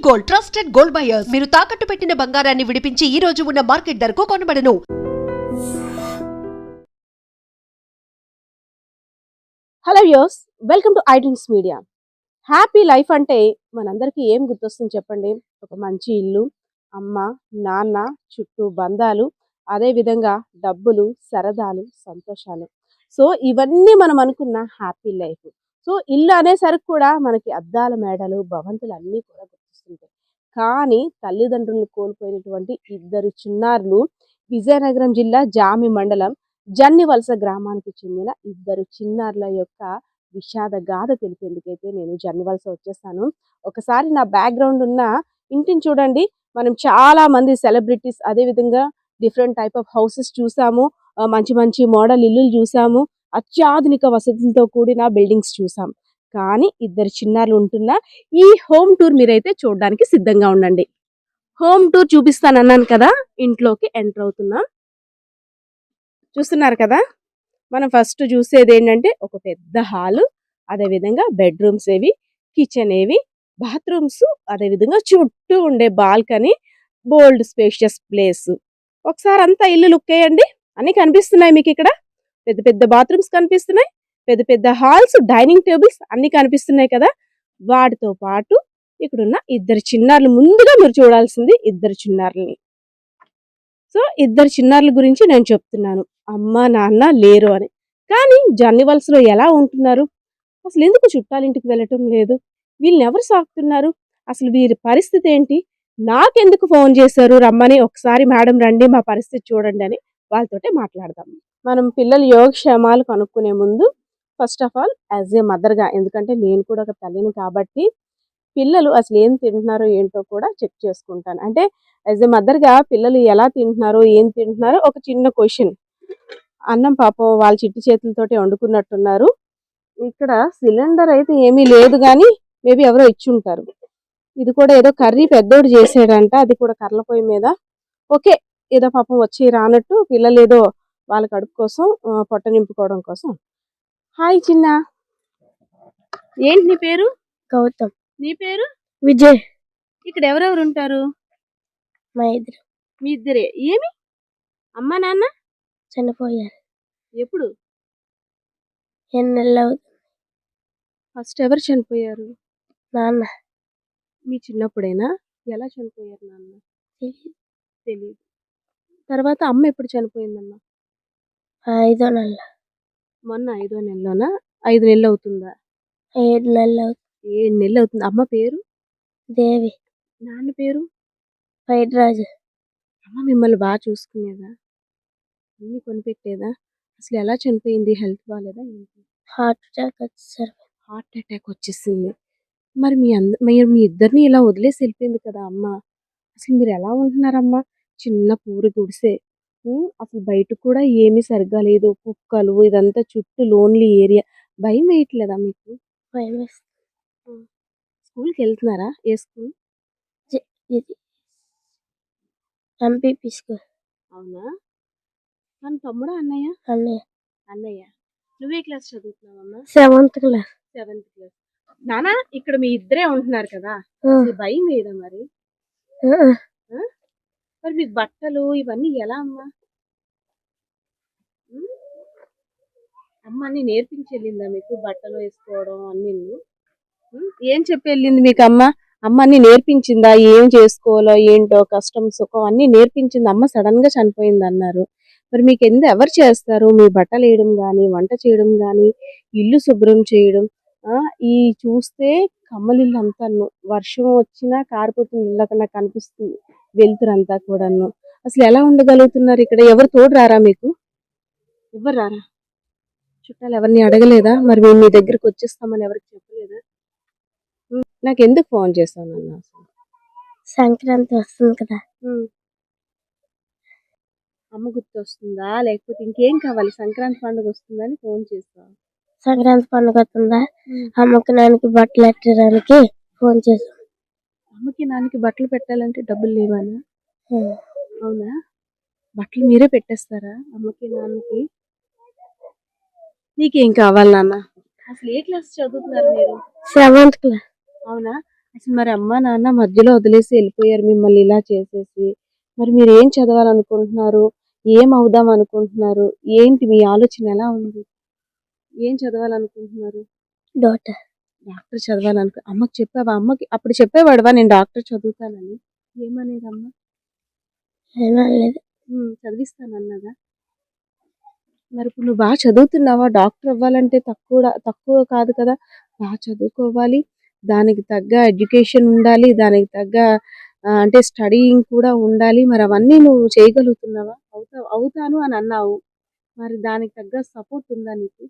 Gold trusted gold buyers మీరు తాకట్టు పెట్టిన బంగారాన్ని విడిపించి ఈ రోజు ఉన్న మార్కెట్ ధరకు కొనబడను. Hello viewers, welcome to iDreams media. Happy life అంటే మనందరికీ ఏం గుర్తొస్తుంది చెప్పండి? ఒక మంచి ఇల్లు, అమ్మ, నాన్న, చుట్టూ బంధాలు, అదేవిధంగా డబ్బులు, సరదాలు, సంతోషాలు. సో ఇవన్నీ మనం అనుకున్న హ్యాపీ లైఫ్. సో ఇల్లు అనేసరికి కూడా మనకి అద్దాల మేడలు, భవంతులు అన్నీ కూడా గుర్తొస్తుంటాయి. కానీ తల్లిదండ్రులను కోల్పోయినటువంటి ఇద్దరు చిన్నారులు విజయనగరం జిల్లా జామి మండలం జన్నివలస గ్రామానికి చెందిన ఇద్దరు చిన్నారుల యొక్క విషాద గాథ తెలిపేందుకైతే నేను జన్నివలస వచ్చేసాను. ఒకసారి నా బ్యాక్గ్రౌండ్ ఉన్న ఇంటిని చూడండి. మనం చాలా మంది సెలబ్రిటీస్, అదేవిధంగా డిఫరెంట్ టైప్ ఆఫ్ హౌసెస్ చూసాము, మంచి మంచి మోడల్ ఇల్లులు చూసాము, అత్యాధునిక వసతులతో కూడిన బిల్డింగ్స్ చూసాం. కానీ ఇద్దరు చిన్నారులు ఉంటున్న ఈ హోమ్ టూర్ మీరైతే చూడడానికి సిద్ధంగా ఉండండి. హోమ్ టూర్ చూపిస్తానన్నాను కదా, ఇంట్లోకి ఎంటర్ అవుతున్నాం. చూస్తున్నారు కదా, మనం ఫస్ట్ చూసేది ఏంటంటే ఒక పెద్ద హాలు, అదేవిధంగా బెడ్రూమ్స్ ఏవి, కిచెన్ ఏవి, బాత్రూమ్స్, అదేవిధంగా చుట్టూ ఉండే బాల్కనీ, బోల్డ్ స్పేషియస్ ప్లేస్. ఒకసారి అంతా ఇల్లు లుక్ వేయండి. అన్ని కనిపిస్తున్నాయి మీకు ఇక్కడ. పెద్ద పెద్ద బాత్రూమ్స్ కనిపిస్తున్నాయి, పెద్ద పెద్ద హాల్స్, డైనింగ్ టేబుల్స్ అన్ని కనిపిస్తున్నాయి కదా. వాటితో పాటు ఇక్కడున్న ఇద్దరు చిన్నారులు, ముందుగా మీరు చూడాల్సింది ఇద్దరు చిన్నారులని. సో ఇద్దరు చిన్నారుల గురించి నేను చెప్తున్నాను. అమ్మ నాన్న లేరు అని. కానీ జన్నివలసలో ఎలా ఉంటున్నారు? అసలు ఎందుకు చుట్టాలింటికి వెళ్ళటం లేదు? వీళ్ళని ఎవరు సాకుతున్నారు? అసలు వీరి పరిస్థితి ఏంటి? నాకెందుకు ఫోన్ చేశారు రమ్మని, ఒకసారి మేడం రండి మా పరిస్థితి చూడండి అని వాళ్ళతోటే మాట్లాడదాం. మనం పిల్లల యోగక్షేమాలు కనుక్కునే ముందు first of all as a మదర్గా, ఎందుకంటే నేను కూడా ఒక తల్లిని కాబట్టి పిల్లలు అసలు ఏం తింటున్నారో ఏంటో కూడా చెక్ చేసుకుంటాను. అంటే యాజ్ ఏ మదర్గా పిల్లలు ఎలా తింటున్నారో, ఏం తింటున్నారో ఒక చిన్న క్వశ్చన్. అన్నం పాపం వాళ్ళ చిట్టి చేతులతోటి వండుకున్నట్టున్నారు. ఇక్కడ సిలిండర్ అయితే ఏమీ లేదు, కానీ మేబీ ఎవరో ఇచ్చి ఉంటారు. ఇది కూడా ఏదో కర్రీ పెద్దోడు చేసాడంట, అది కూడా కర్రల పొయ్యి మీద. ఓకే, ఏదో పాపం వచ్చి రానట్టు పిల్లలు ఏదో వాళ్ళ కడుపు కోసం, పొట్ట నింపుకోవడం కోసం. హాయ్ చిన్న, ఏంటి నీ పేరు? గౌతమ్. నీ పేరు? విజయ్. ఇక్కడ ఎవరెవరు ఉంటారు? మా ఇద్దరు. మీ ఇద్దరే? ఏమి అమ్మ నాన్న చనిపోయారు. ఎప్పుడు? ఎన్నెళ్ళు ఫస్ట్ ఎవరు చనిపోయారు? నాన్న. మీ చిన్నప్పుడేనా? ఎలా చనిపోయారు నాన్న? తెలియదు. తర్వాత అమ్మ ఎప్పుడు చనిపోయిందమ్మా? 5వ నెల. మొన్న 5వ నెలలోనా? 5 నెలలు అవుతుందా? 7 నెలలు. 7 నెలలు అవుతుంది. అమ్మ పేరు? దేవి. నాన్న పేరు? పైడిరాజు. అమ్మ మిమ్మల్ని బాగా చూసుకునేదా? అన్ని కొనిపెట్టేదా? అసలు ఎలా చనిపోయింది? హెల్త్ బాగాలేదా ఏంటి? హార్ట్ అటాక్ వచ్చేసరి. హార్ట్ అటాక్ వచ్చేసింది. మరి మీరు మీ ఇద్దరిని ఇలా వదిలేసి వెళ్ళిపోయింది కదా అమ్మ. అసలు మీరు ఎలా ఉంటున్నారమ్మా? చిన్న పూరి గుడిసే, అసలు బయట కూడా ఏమీ సరిగ్గా లేదు, కుక్కలు, ఇదంతా చుట్టూ లోన్లీ ఏరియా. భయం వేయట్లేదా మీకు? భయం వేస్తుంది. స్కూల్కి వెళ్తున్నారా? ఏ స్కూల్? ఇది ఎంపీపీ స్కూల్. అవునా? మన తమ్ముడా అన్నయ్య? అన్నయ్య. అన్నయ్య. నువ్వే class చదువుతున్నావమ్మా? 7th class. 7th class. నానా, ఇక్కడ మీ ఇద్దరే ఉంటున్నారు కదా, భయం వేయదా మరి? మరి మీకు బట్టలు ఇవన్నీ ఎలా అమ్మా? అమ్మ అన్ని నేర్పించి వెళ్ళిందా మీకు? బట్టలు వేసుకోవడం అన్ని ఏం చెప్పి వెళ్ళింది మీకు అమ్మ? అమ్మ అన్ని నేర్పించిందా? ఏం చేసుకోవాలో ఏంటో, కష్టం సుఖం అన్ని నేర్పించింది. అమ్మ సడన్ గా చనిపోయింది అన్నారు. మరి మీకు ఎవరు చేస్తారు? మీ బట్టలు వేయడం కానీ, వంట చేయడం కానీ, ఇల్లు శుభ్రం చేయడం. ఈ చూస్తే కమ్మలిల్లు అంతా వర్షం వచ్చినా కారిపోతుంది ఇళ్ళకన్నా కనిపిస్తుంది, వెళ్తురంతా కూడాను. అసలు ఎలా ఉండగలుగుతున్నారు ఇక్కడ? ఎవరు తోడు రారా మీకు? ఎవరు రారా? చుట్టాలు ఎవరిని అడగలేదా? మరి మేము మీ దగ్గరికి వచ్చేస్తామని ఎవరికి చెప్పలేదా? నాకు ఎందుకు ఫోన్ చేశాను అన్న? సంక్రాంతి వస్తుంది కదా, అమ్మ గుర్తు వస్తుందా, లేకపోతే ఇంకేం కావాలి? సంక్రాంతి పండుగ వస్తుందని ఫోన్ చేస్తాను. సంక్రాంతి పండుగ వస్తుందా, అమ్మకి నాన్నకి బట్టలు పెట్టడానికి ఫోన్ చేసాం. అమ్మకి నాన్నకి బట్టలు పెట్టాలంటే డబ్బులు లేవానా? అవునా? బట్టలు మీరే పెట్టేస్తారా అమ్మకి నాన్నకి? నీకేం కావాలి నాన్న? అసలు ఏ క్లాస్ చదువుతున్నారు మీరు? 7th class. అవునా? అసలు మరి అమ్మ నాన్న మధ్యలో వదిలేసి వెళ్ళిపోయారు మిమ్మల్ని ఇలా చేసేసి. మరి మీరు ఏం చదవాలనుకుంటున్నారు? ఏం అవుదాం అనుకుంటున్నారు? ఏంటి మీ ఆలోచన ఎలా ఉంది? ఏం చదవాలనుకుంటున్నారు? డాక్టర్. డాక్టర్ అమ్మకి చెప్పావా? అమ్మకి అప్పుడు చెప్పేవాడివా నేను డాక్టర్ చదువుతానని? ఏమనేది అమ్మ? ఏమనలేదు. చదివిస్తానన్నదా? మరి ఇప్పుడు నువ్వు బాగా చదువుతున్నావా? డాక్టర్ అవ్వాలంటే తక్కువ కాదు కదా! బాగా చదువుకోవాలి. దానికి తగ్గ ఎడ్యుకేషన్ ఉండాలి. దానికి తగ్గ అంటే స్టడీయింగ్ కూడా ఉండాలి. మరి అవన్నీ నువ్వు చేయగలుగుతున్నావా? అవుతాను అని అన్నావు. మరి దానికి తగ్గ సపోర్ట్ ఉందా నీకు?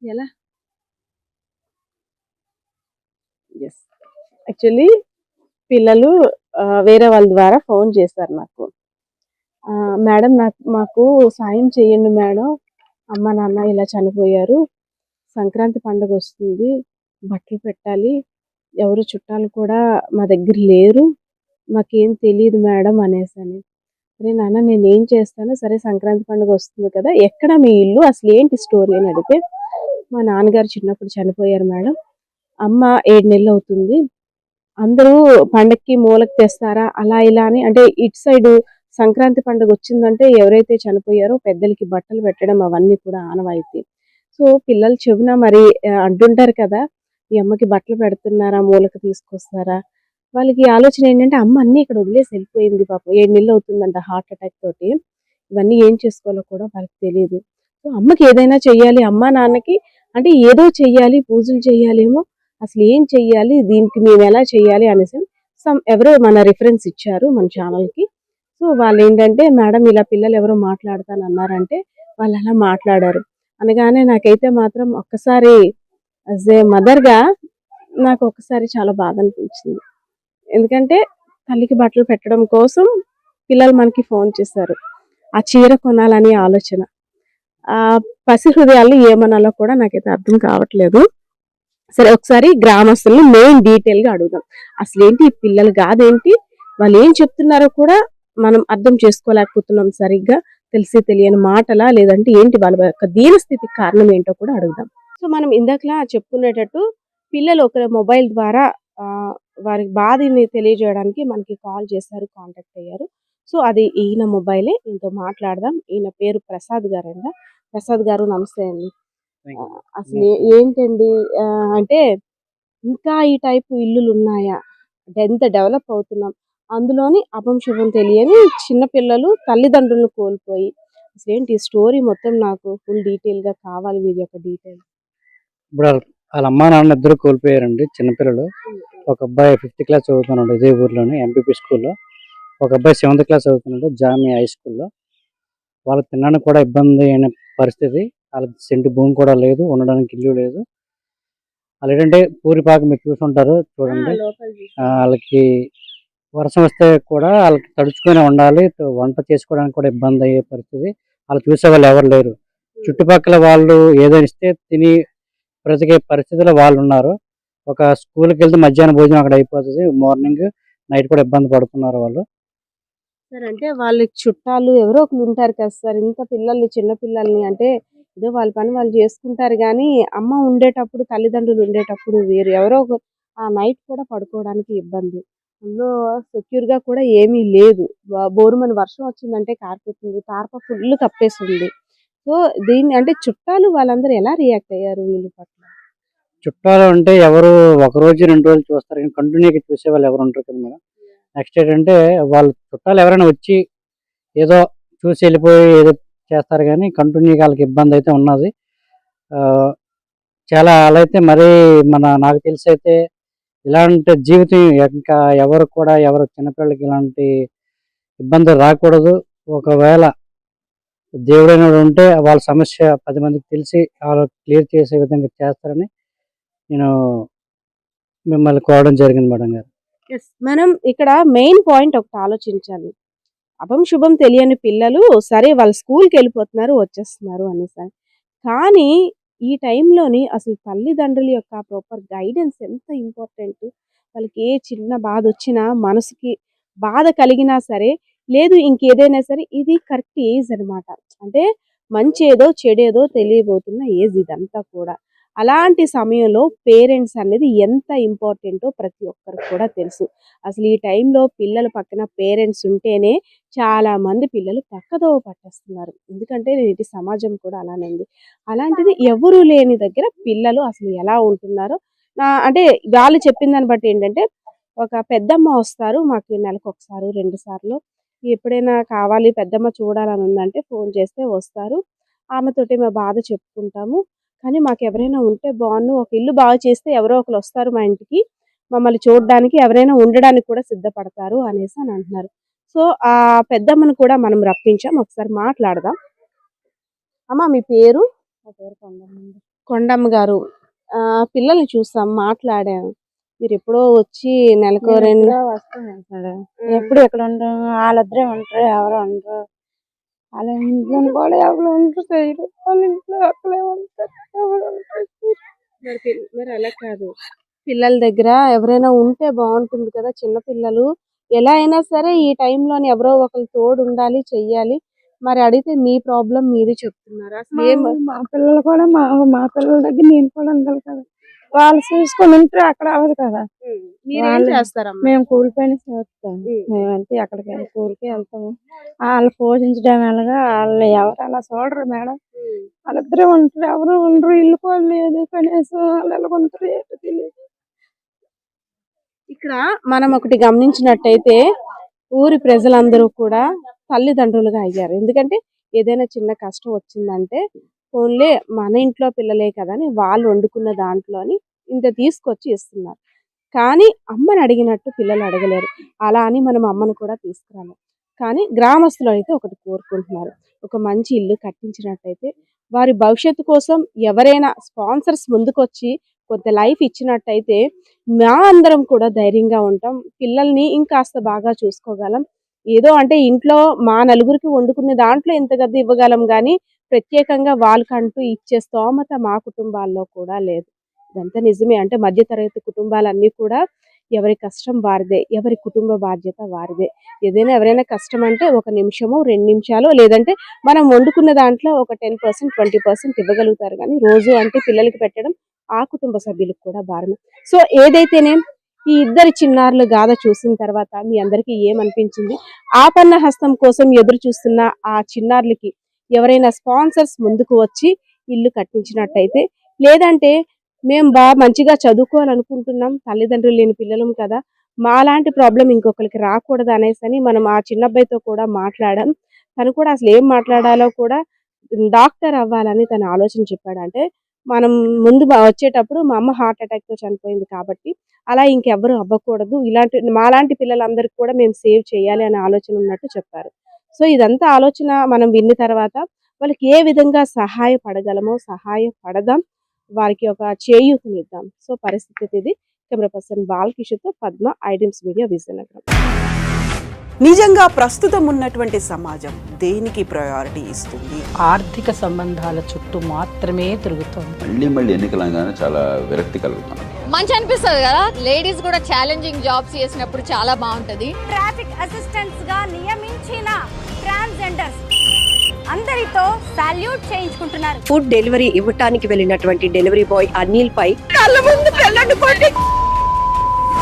ఎలా? యెస్. యాక్చువల్లీ పిల్లలు వేరే వాళ్ళ ద్వారా ఫోన్ చేశారు నాకు. మేడం మాకు సాయం చేయండి మేడం. అమ్మ నాన్న ఇలా చనిపోయారు. సంక్రాంతి పండుగ వస్తుంది. బట్టలు పెట్టాలి. ఎవరు చుట్టాలు కూడా మా దగ్గర లేరు. మాకేం తెలీదు మేడం అనేసని. సరే నాన్న నేనేం చేస్తాను, సరే సంక్రాంతి పండుగ వస్తుంది కదా! ఎక్కడ మీ ఇల్లు? అసలు ఏంటి స్టోరీ అని అడిగితే, మా నాన్నగారు చిన్నప్పుడు చనిపోయారు మేడం. అమ్మ 7 నెలలు అవుతుంది. అందరూ పండక్కి మూలకి తెస్తారా అలా ఇలా అని, అంటే ఇటు సైడు సంక్రాంతి పండుగ వచ్చిందంటే ఎవరైతే చనిపోయారో పెద్దలకి బట్టలు పెట్టడం అవన్నీ కూడా ఆనవాయితీ. సో పిల్లలు చెవున మరి అంటుంటారు కదా, ఈ అమ్మకి బట్టలు పెడుతున్నారా, మూలకి తీసుకొస్తారా? వాళ్ళకి ఆలోచన ఏంటంటే అమ్మ అన్నీ ఇక్కడ వదిలేసి వెళ్ళిపోయింది పాపం. 7 నెలలు అవుతుందంట హార్ట్ అటాక్ తోటి. ఇవన్నీ ఏం చేసుకోవాలో కూడా వాళ్ళకి తెలియదు. సో అమ్మకి ఏదైనా చెయ్యాలి, అమ్మా నాన్నకి అంటే ఏదో చెయ్యాలి, పూజలు చెయ్యాలేమో, అసలు ఏం చెయ్యాలి, దీనికి మేము ఎలా చెయ్యాలి అనేసి ఎవరో మన రిఫరెన్స్ ఇచ్చారు మన ఛానల్కి. సో వాళ్ళు ఏంటంటే మేడం ఇలా పిల్లలు ఎవరో మాట్లాడతానన్నారంటే వాళ్ళు అలా మాట్లాడారు అనగానే నాకైతే మాత్రం ఒక్కసారి యాజ్ ఏ మదర్గా నాకు ఒక్కసారి చాలా బాధ అనిపించింది. ఎందుకంటే తల్లికి బట్టలు పెట్టడం కోసం పిల్లలు మనకి ఫోన్ చేశారు. ఆ చీర కొనాలనే ఆలోచన. ఆ పసి హృదయాలు ఏమనాలో కూడా నాకైతే అర్థం కావట్లేదు. సరే ఒకసారి గ్రామస్తుల్ని మెయిన్ డీటెయిల్గా అడుగుదాం. అసలు ఏంటి ఈ పిల్లలు కాదేంటి, వాళ్ళు ఏం చెప్తున్నారో కూడా మనం అర్థం చేసుకోలేకపోతున్నాం సరిగ్గా. తెలిసి తెలియని మాటలా, లేదంటే ఏంటి వాళ్ళ యొక్క దీనస్థితికి కారణం ఏంటో కూడా అడుగుదాం. సో మనం ఇందాకలా చెప్పుకునేటట్టు పిల్లలు ఒక మొబైల్ ద్వారా వారి బాధని తెలియజేయడానికి మనకి కాల్ చేశారు, కాంటాక్ట్ అయ్యారు. సో అది ఈయన మొబైలే, ఈయనతో మాట్లాడదాం. ఈయన పేరు ప్రసాద్ గారంట. ప్రసాద్ గారు నమస్తే అండి. అసలు ఏంటండి అంటే ఇంకా ఈ టైపు ఇల్లులు ఉన్నాయా? ఎంత డెవలప్ అవుతున్నాం, అందులోని అభం శుభం తెలియని చిన్నపిల్లలు తల్లిదండ్రులను కోల్పోయి, అసలు ఏంటి స్టోరీ మొత్తం నాకు ఫుల్ డీటెయిల్గా కావాలి, వీరి యొక్క డీటెయిల్. ఇప్పుడు వాళ్ళ అమ్మా నాన్న ఇద్దరు కోల్పోయారండి చిన్నపిల్లలు. ఒక అబ్బాయి 5th క్లాస్ చదువుతున్నాడు ఇదే ఊర్లోని ఎంపీపీ స్కూల్లో. ఒక అబ్బాయి 7th క్లాస్ చదువుతున్నాడు జామియా హై స్కూల్లో. వాళ్ళకి తినడానికి కూడా ఇబ్బంది అయిన పరిస్థితి. వాళ్ళకి సెంటు భూమి కూడా లేదు, ఉండడానికి ఇల్లు లేదు. వాళ్ళు ఏంటంటే పూరిపాక మీరు చూసుంటారు చూడండి. వాళ్ళకి వర్షం వస్తే కూడా వాళ్ళకి తడుచుకొని ఉండాలి, వంట చేసుకోవడానికి కూడా ఇబ్బంది అయ్యే పరిస్థితి. వాళ్ళు చూసే వాళ్ళు ఎవరు లేరు. చుట్టుపక్కల వాళ్ళు ఏదైనా ఇస్తే తిని బ్రతికే పరిస్థితిలో వాళ్ళు ఉన్నారు. ఒక స్కూల్కి వెళ్తే మధ్యాహ్నం భోజనం అక్కడ అయిపోతుంది, మార్నింగ్ నైట్ కూడా ఇబ్బంది పడుతున్నారు వాళ్ళు. సార్ అంటే వాళ్ళకి చుట్టాలు ఎవరో ఒకరు ఉంటారు కదా సార్, ఇంత పిల్లల్ని చిన్న పిల్లల్ని అంటే ఏదో వాళ్ళ పని వాళ్ళు చేసుకుంటారు, కానీ అమ్మ ఉండేటప్పుడు తల్లిదండ్రులు ఉండేటప్పుడు వేరు, ఎవరో ఒక ఆ నైట్ కూడా పడుకోవడానికి ఇబ్బంది. అందులో సెక్యూర్గా కూడా ఏమీ లేదు. బోరుమని వర్షం వచ్చిందంటే కారిపోతుంది, తార్ప ఫుల్ కప్పేస్తుంది. సో దీన్ని అంటే చుట్టాలు వాళ్ళందరూ ఎలా రియాక్ట్ అయ్యారు వీళ్ళ పట్ల? చుట్టాలు అంటే ఎవరు ఒక రోజు 2 రోజులు చూస్తారు, కానీ కంటిన్యూగా చూసే వాళ్ళు ఎవరు ఉంటారు కదా మేడం. నెక్స్ట్ ఏంటంటే వాళ్ళు చుట్టాలు ఎవరైనా వచ్చి ఏదో చూసి వెళ్ళిపోయి ఏదో చేస్తారు, కానీ కంటిన్యూగా వాళ్ళకి ఇబ్బంది అయితే ఉన్నది. చాలా అలా అయితే మరీ నాకు తెలిసి అయితే ఇలాంటి జీవితం ఇంకా ఎవరు కూడా ఎవరు చిన్నపిల్లలకి ఇలాంటి ఇబ్బంది రాకూడదు. ఒకవేళ దేవుడైన ఉంటే వాళ్ళ సమస్య 10 మందికి తెలిసి వాళ్ళు క్లియర్ చేసే విధంగా చేస్తారని నేను మిమ్మల్ని కోరడం జరిగింది మేడం గారు. మనం ఇక్కడ మెయిన్ పాయింట్ ఒకటి ఆలోచించాలి. అభం శుభం తెలియని పిల్లలు సరే వాళ్ళ స్కూల్కి వెళ్ళిపోతున్నారు, వచ్చేస్తున్నారు అనేసి, కానీ ఈ టైంలోని అసలు తల్లిదండ్రుల యొక్క ప్రాపర్ గైడెన్స్ ఎంత ఇంపార్టెంట్. వాళ్ళకి ఏ చిన్న బాధ వచ్చినా, మనసుకి బాధ కలిగినా సరే, లేదు ఇంకేదైనా సరే, ఇది కరెక్ట్ ఏజ్ అనమాట. అంటే మంచి ఏదో చెడేదో తెలియబోతున్న ఏజ్ ఇదంతా కూడా. అలాంటి సమయంలో పేరెంట్స్ అనేది ఎంత ఇంపార్టెంటో ప్రతి ఒక్కరికి కూడా తెలుసు. అసలు ఈ టైంలో పిల్లల పక్కన పేరెంట్స్ ఉంటేనే చాలా మంది పిల్లలు పక్కదోవ పట్టేస్తున్నారు. ఎందుకంటే నేటి సమాజం కూడా అలానే ఉంది. అలాంటిది ఎవరు లేని దగ్గర పిల్లలు అసలు ఎలా ఉంటున్నారో అంటే వాళ్ళు చెప్పిన దాన్ని బట్టి ఏంటంటే, ఒక పెద్దమ్మ వస్తారు మాకు నెలకు ఒకసారి 2 సార్లు, ఎప్పుడైనా కావాలి పెద్దమ్మ చూడాలని ఉందంటే ఫోన్ చేస్తే వస్తారు. ఆమెతోటి మా బాధ చెప్పుకుంటాము. కానీ మాకు ఎవరైనా ఉంటే బాగుండు, ఒక ఇల్లు బాగు చేస్తే ఎవరో ఒకరు వస్తారు మా ఇంటికి, మమ్మల్ని చూడడానికి, ఎవరైనా ఉండడానికి కూడా సిద్ధపడతారు అనేసి అని అంటున్నారు. సో ఆ పెద్దమ్మను కూడా మనం రప్పించాం, ఒకసారి మాట్లాడదాం. అమ్మ మీ పేరు? నా పేరు కొండమ్మ. కొండమ్మ గారు, పిల్లల్ని చూసాం, మాట్లాడాను. మీరు ఎప్పుడో వచ్చి నెలకు నేను 2 ఎప్పుడో వస్తాను సార్. ఎప్పుడు ఇక్కడ ఉండరు, వాళ్ళిద్దరే ఉంటారు, ఎవరు ఉండరు. వాళ్ళ ఇంట్లో కూడా ఎవరు ఉండరు చేయరు, వాళ్ళ ఇంట్లో అక్కడే ఉంటారు, ఎవరు ఉంటారు. మరి అలా కాదు, పిల్లల దగ్గర ఎవరైనా ఉంటే బాగుంటుంది కదా. చిన్న పిల్లలు ఎలా అయినా సరే ఈ టైంలోని ఎవరో ఒకరు తోడు ఉండాలి, చెయ్యాలి. మరి అడిగితే మీ ప్రాబ్లం మీది చెప్తున్నారు. అసలు మా పిల్లలు కూడా మా పిల్లల దగ్గర నేను కూడా ఉండాలి కదా. వాళ్ళు చూసుకొని ఉంటే అక్కడ అవ్వదు కదా. మీరేం చేస్తారమ్మా? మేము కూలి పని చేస్తాం. మేమంతే అక్కడికి కూలికి వెళ్తాము. వాళ్ళు పోషించడం ఎలాగా, వాళ్ళు ఎవరు అలా చూడరు మేడం. వాళ్ళిద్దరే ఉంటారు, ఎవరు ఉండరు, ఇల్లు కూడా లేదు కనీసం. వాళ్ళు ఎలా ఉంటారు ఏంటో తెలియదు. ఇక్కడ మనం ఒకటి గమనించినట్టయితే ఊరి ప్రజలందరూ కూడా తల్లిదండ్రులుగా అయ్యారు. ఎందుకంటే ఏదైనా చిన్న కష్టం వచ్చిందంటే ఓన్లీ మన ఇంట్లో పిల్లలే కదా అని వాళ్ళు వండుకున్న దాంట్లోని ఇంత తీసుకొచ్చి ఇస్తున్నారు. కానీ అమ్మని అడిగినట్టు పిల్లలు అడగలేరు. అలా అని మనం అమ్మను కూడా తీసుకురాలేం. కానీ గ్రామస్తులు అయితే ఒకటి కోరుకుంటున్నారు, ఒక మంచి ఇల్లు కట్టించినట్టయితే వారి భవిష్యత్తు కోసం ఎవరైనా స్పాన్సర్స్ ముందుకొచ్చి కొంత లైఫ్ ఇచ్చినట్టయితే మా అందరం కూడా ధైర్యంగా ఉంటాం, పిల్లల్ని ఇంకాస్త బాగా చూసుకోగలం. ఏదో అంటే ఇంట్లో మా నలుగురికి వండుకునే దాంట్లో ఎంత గది ఇవ్వగలం కానీ ప్రత్యేకంగా వాళ్ళకంటూ ఇచ్చే స్తోమత మా కుటుంబాల్లో కూడా లేదు. ఇదంతా నిజమే. అంటే మధ్యతరగతి కుటుంబాలన్నీ కూడా ఎవరి కష్టం వారిదే, ఎవరి కుటుంబ బాధ్యత వారిదే. ఏదైనా ఎవరైనా కష్టం అంటే 1 నిమిషము 2 నిమిషాలు, లేదంటే మనం వండుకున్న దాంట్లో ఒక 10% 20% ఇవ్వగలుగుతారు. కానీ రోజు అంటే పిల్లలకి పెట్టడం ఆ కుటుంబ సభ్యులకు కూడా భారమే. సో ఏదైతేనే ఈ ఇద్దరి చిన్నారుల గాథ చూసిన తర్వాత మీ అందరికీ ఏమనిపించింది? ఆపన్న హస్తం కోసం ఎదురు చూస్తున్న ఆ చిన్నారులకి ఎవరైనా స్పాన్సర్స్ ముందుకు వచ్చి ఇల్లు కట్టించినట్టయితే, లేదంటే మేము మంచిగా చదువుకోవాలనుకుంటున్నాం, తల్లిదండ్రులు లేని పిల్లలం కదా, మాలాంటి ప్రాబ్లం ఇంకొకరికి రాకూడదు అనేసి మనం ఆ చిన్నబ్బాయితో కూడా మాట్లాడాం. తను కూడా అసలు ఏం మాట్లాడాలో కూడా, డాక్టర్ అవ్వాలని తన ఆలోచన చెప్పాడు. అంటే మనం ముందు వచ్చేటప్పుడు మా అమ్మ హార్ట్ అటాక్ తో చనిపోయింది కాబట్టి అలా ఇంకెవ్వరు అవ్వకూడదు, ఇలాంటి మాలాంటి పిల్లలందరికీ కూడా మేము సేవ్ చేయాలి అనే ఆలోచన ఉన్నట్టు చెప్పారు. సో ఇదంతా ఆలోచన మనం విన్న తర్వాత వాళ్ళకి ఏ విధంగా సహాయపడగలమో సహాయపడదాం, వారికి ఒక చేయూతనిద్దాం. సో పరిస్థితి ఇది. కెమెరా పర్సన్ బాలకిషోర్తో పద్మ, ఐడ్రీమ్స్ మీడియా, విజయనగరం. నిజంగా ప్రస్తుతం ఉన్నటువంటి సమాజం దేనికి ప్రయారిటీ ఇస్తుంది? ఆర్థిక సంబంధాల చుట్టూ మాత్రమే తిరుగుతోంది. మళ్ళీ ఎన్నికలంగానే చాలా విరక్తి కలుగుతున్నాం. మంచి అనిపిస్తుంది కదా, లేడీస్ కూడా ఛాలెంజింగ్ జాబ్స్ చేసినప్పుడు చాలా బాగుంటది. ట్రాఫిక్ అసిస్టెంట్స్ గా నియమించిన ట్రాన్స్జెండర్స్ అందరితో సాల్యూట్ చేయించుకుంటున్నారు. ఫుడ్ డెలివరీ ఇవ్వటానికి వెళ్ళినటువంటి డెలివరీ బాయ్ అనిల్ పై కళ్ళ ముందు పెళ్ళండి